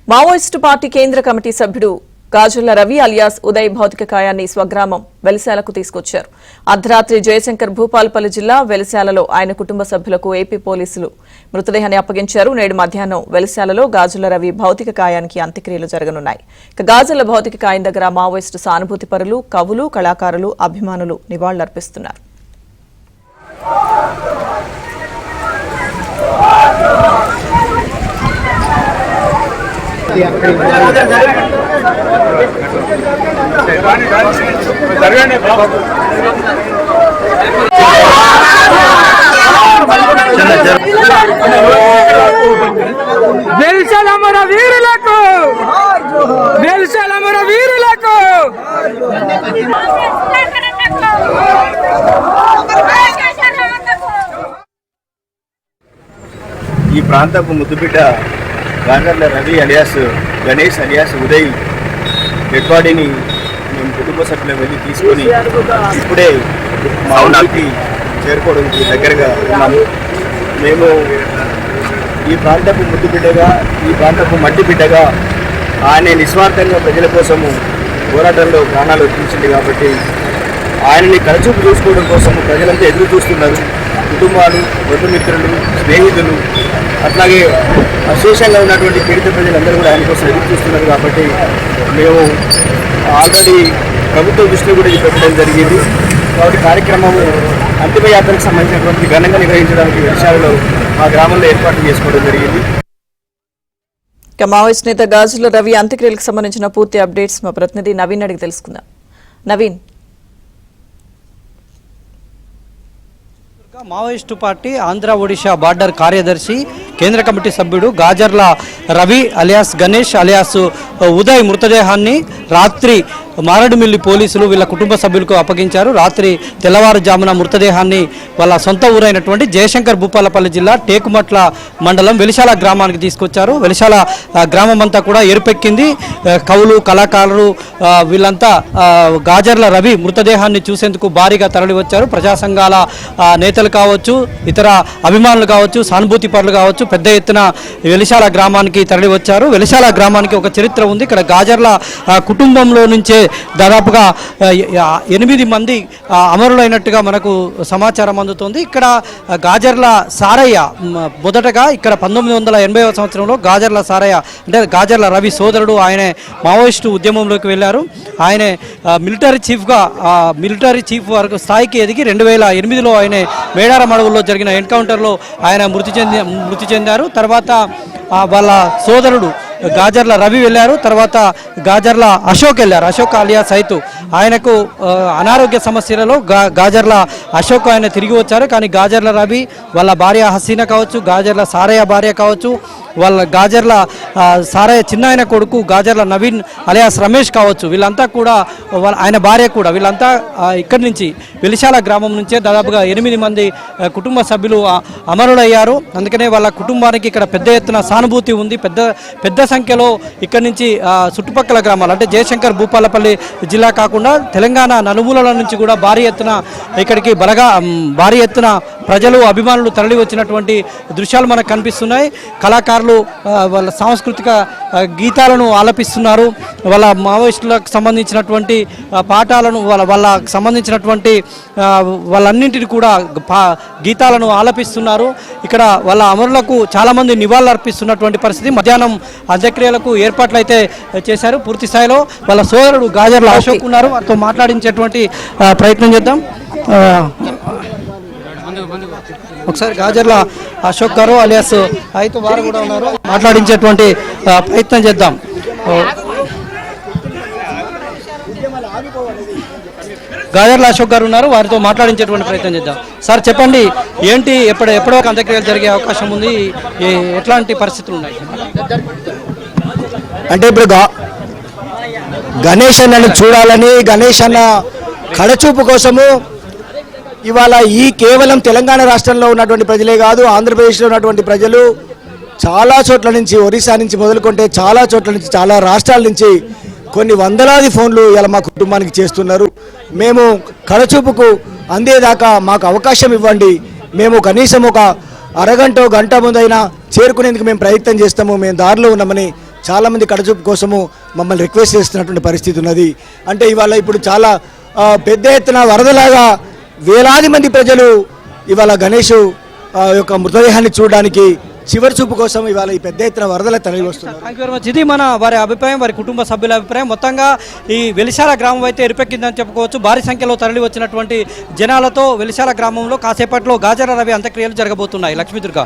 Maoist party కేంద్ర committee సభ్యుడు గాజుల Ravi alias Uday భౌతిక కాయాన్ని స్వగ్రామం వెలిశాలకు తీసుకొచ్చారు. అర్ధరాత్రి జయశంకర్ భూపాలపల్లి జిల్లా వెలిశాలలో ఆయన కుటుంబ సభ్యులకు ఏపీ పోలీసులు మృతదేహాన్ని అప్పగించారు. నేడు మధ్యాహ్నం వెలిశాలలో గాజుల రవి భౌతిక కాయానికి అంత్యక్రియలు జరగనున్నాయి. గాజుల భౌతిక కాయం దగ్గర మావోయిస్టు సానుభూతి పరులు, కవులు, కళాకారులు, అభిమానులు నివాళులర్పిస్తున్నారు. వెలిశాల వీరులకు వెలిశాల వీరులకు ఈ ప్రాంతపు ముద్దుబిడ్డ Gajarla Ravi alias Ganesh alias Uday dead బాడీని మేము కుటుంబ సభ్యులు వెళ్ళి తీసుకొని ఇప్పుడే మా ఊరికి చేరుకోవడానికి దగ్గరగా ఉన్నాము. మేము ఈ ప్రాంతపు ముద్దుబిడ్డగా, ఈ ప్రాంతపు మట్టి బిడ్డగా ఆయన నిస్వార్థంగా ప్రజల కోసము పోరాటంలో ప్రాణాలు అర్పించింది కాబట్టి ఆయనని కలచూపు చూసుకోవడం కోసం ప్రజలంతా ఎదురు చూస్తున్నారు. కుటుంబాలు, బంధుమిత్రులు, స్నేహితులు, అట్లాగే అశేషంగా ఉన్నటువంటి పీడిత ప్రజలందరూ కూడా ఆయన కోసం ఎదురు చూస్తున్నారు. కాబట్టి మేము ఆల్రెడీ ప్రభుత్వ దృష్టిలో కూడా ఇది పెట్టడం జరిగింది. కాబట్టి కార్యక్రమము అంతిమయాత్రకు సంబంధించినటువంటి ఘనంగా నిర్వహించడానికి విషయాలలో మా గ్రామంలో ఏర్పాట్లు చేసుకోవడం జరిగింది. మావోయిస్ట్ నేత గాజుల రవి అంత్యక్రియలకు సంబంధించిన పూర్తి అప్డేట్స్ మా ప్రతినిధి నవీన్ అడిగి తెలుసుకుందాం. Naveen, Maoist party Andhra Odisha border కార్యదర్శి కేంద్ర కమిటీ సభ్యుడు గాజర్ల రవి అలియాస్ గణేష్ అలియాస్ ఉదయ్ మృతదేహాన్ని రాత్రి మారడుమిల్లి పోలీసులు వీళ్ళ కుటుంబ సభ్యులకు అప్పగించారు. రాత్రి తెల్లవారుజామున మృతదేహాన్ని వాళ్ళ సొంత ఊరైనటువంటి జయశంకర్ భూపాలపల్లి జిల్లా టేకుమట్ల మండలం వెలిశాల గ్రామానికి తీసుకొచ్చారు. వెలిశాల గ్రామం అంతా కూడా ఎరుపెక్కింది. కవులు, కళాకారులు వీళ్ళంతా గాజర్ల రవి మృతదేహాన్ని చూసేందుకు భారీగా తరలి వచ్చారు. ప్రజా సంఘాల నేతలు కావచ్చు, ఇతర అభిమానులు కావచ్చు, సానుభూతి పరులు కావచ్చు, పెద్ద ఎత్తున వెలిశాల గ్రామానికి తరలి వచ్చారు. వెలిశాల గ్రామానికి ఒక చరిత్ర ఉంది. ఇక్కడ గాజర్ల కుటుంబంలో నుంచే దాదాపుగా 8 మంది అమరులైనట్టుగా మనకు సమాచారం అందుతోంది. ఇక్కడ గాజర్ల సారయ్య మొదటగా ఇక్కడ 1980వ సంవత్సరంలో గాజర్ల సారయ్య అంటే గాజర్ల రవి సోదరుడు ఆయన మావోయిస్టు ఉద్యమంలోకి వెళ్ళారు. ఆయన మిలిటరీ చీఫ్ వరకు స్థాయికి ఎదిగి 2008లో ఆయన మేడారం అడవుల్లో జరిగిన ఎన్కౌంటర్లో ఆయన మృతి చెందారు. తర్వాత వాళ్ళ సోదరుడు గాజర్ల రవి వెళ్ళారు. తర్వాత గాజర్ల అశోక్ వెళ్ళారు. అశోక్ అలియా సైతు ఆయనకు అనారోగ్య సమస్యలలో గాజర్ల అశోక్ ఆయన తిరిగి వచ్చారు. కానీ గాజర్ల రవి వాళ్ళ భార్య హసీనా కావచ్చు, గాజర్ల సారయ్య భార్య కావచ్చు, వాళ్ళ గాజర్ల సారయ్య చిన్న ఆయన కొడుకు గాజర్ల నవీన్ అలియాస్ రమేష్ కావచ్చు, వీళ్ళంతా కూడా ఆయన భార్య కూడా వీళ్ళంతా ఇక్కడి నుంచి వెలిశాల గ్రామం నుంచే దాదాపుగా 8 మంది కుటుంబ సభ్యులు అమరులయ్యారు. అందుకనే వాళ్ళ కుటుంబానికి ఇక్కడ పెద్ద ఎత్తున సానుభూతి ఉంది. పెద్ద సంఖ్యలో ఇక్కడి నుంచి చుట్టుపక్కల గ్రామాలు అంటే జయశంకర్ భూపాలపల్లి జిల్లా కాకుండా తెలంగాణ నలుమూలల నుంచి కూడా భారీ ఎత్తున ప్రజలు, అభిమానులు తరలి వచ్చినటువంటి దృశ్యాలు మనకు కనిపిస్తున్నాయి. కళాకారులు వాళ్ళ సాంస్కృతిక గీతాలను ఆలపిస్తున్నారు. వాళ్ళ మావోయిస్టులకు సంబంధించినటువంటి పాఠాలను వాళ్ళకు సంబంధించినటువంటి వాళ్ళన్నింటినీ కూడా గీతాలను ఆలపిస్తున్నారు. ఇక్కడ వాళ్ళ అమరులకు చాలామంది నివాళులు అర్పిస్తున్నటువంటి పరిస్థితి. మధ్యాహ్నం అంత్యక్రియలకు ఏర్పాట్లు అయితే చేశారు. పూర్తి స్థాయిలో వాళ్ళ సోదరుడు గాజర్ల అశోక్ ఉన్నారు. వారితో మాట్లాడించేటువంటి ప్రయత్నం చేద్దాం. ఒకసారి గాజర్ల అశోక్ గారు అలియాస్ అయితే వారు కూడా ఉన్నారు, మాట్లాడించేటువంటి ప్రయత్నం చేద్దాం. గాజర్ల అశోక్ గారు ఉన్నారు, వారితో మాట్లాడించేటువంటి ప్రయత్నం చేద్దాం. సార్ చెప్పండి, ఏంటి ఎప్పుడో అంత్యక్రియలు జరిగే అవకాశం ఉంది, ఎట్లాంటి పరిస్థితులు ఉన్నాయి? అంటే ఇప్పుడు గణేష్ అన్నని చూడాలని, గణేష్ అన్న కడచూపు కోసము ఇవాళ ఈ కేవలం తెలంగాణ రాష్ట్రంలో ఉన్నటువంటి ప్రజలే కాదు, ఆంధ్రప్రదేశ్లో ఉన్నటువంటి ప్రజలు చాలా చోట్ల నుంచి, ఒరిస్సా నుంచి మొదలుకుంటే చాలా చోట్ల నుంచి, చాలా రాష్ట్రాల నుంచి కొన్ని వందలాది ఫోన్లు ఇలా మా కుటుంబానికి చేస్తున్నారు. మేము కడచూపుకు అందేదాకా మాకు అవకాశం ఇవ్వండి, మేము కనీసం ఒక అరగంట గంట ముందైనా చేరుకునేందుకు మేము ప్రయత్నం చేస్తాము, మేము దారిలో ఉన్నామని చాలామంది కడచూపు కోసము మమ్మల్ని రిక్వెస్ట్ చేస్తున్నటువంటి పరిస్థితి ఉన్నది. అంటే ఇవాళ ఇప్పుడు చాలా పెద్ద ఎత్తున వరదలాగా వేలాది మంది ప్రజలు ఇవాళ గణేష్ యొక్క మృతదేహాన్ని చూడడానికి చివరి చూపు కోసం ఇవాళ ఈ పెద్ద ఎత్తున వరదల తరలి వస్తున్నారు. Thank you very much. ఇది మన వారి అభిప్రాయం, వారి కుటుంబ సభ్యుల అభిప్రాయం. మొత్తంగా ఈ వెలిశాల గ్రామం అయితే ఎరుపెక్కిందని చెప్పుకోవచ్చు. భారీ సంఖ్యలో తరలి వచ్చినటువంటి జనాలతో వెలిశాల గ్రామంలో కాసేపట్లో గాజర రవి అంత్యక్రియలు జరగబోతున్నాయి. లక్ష్మీదుర్గ.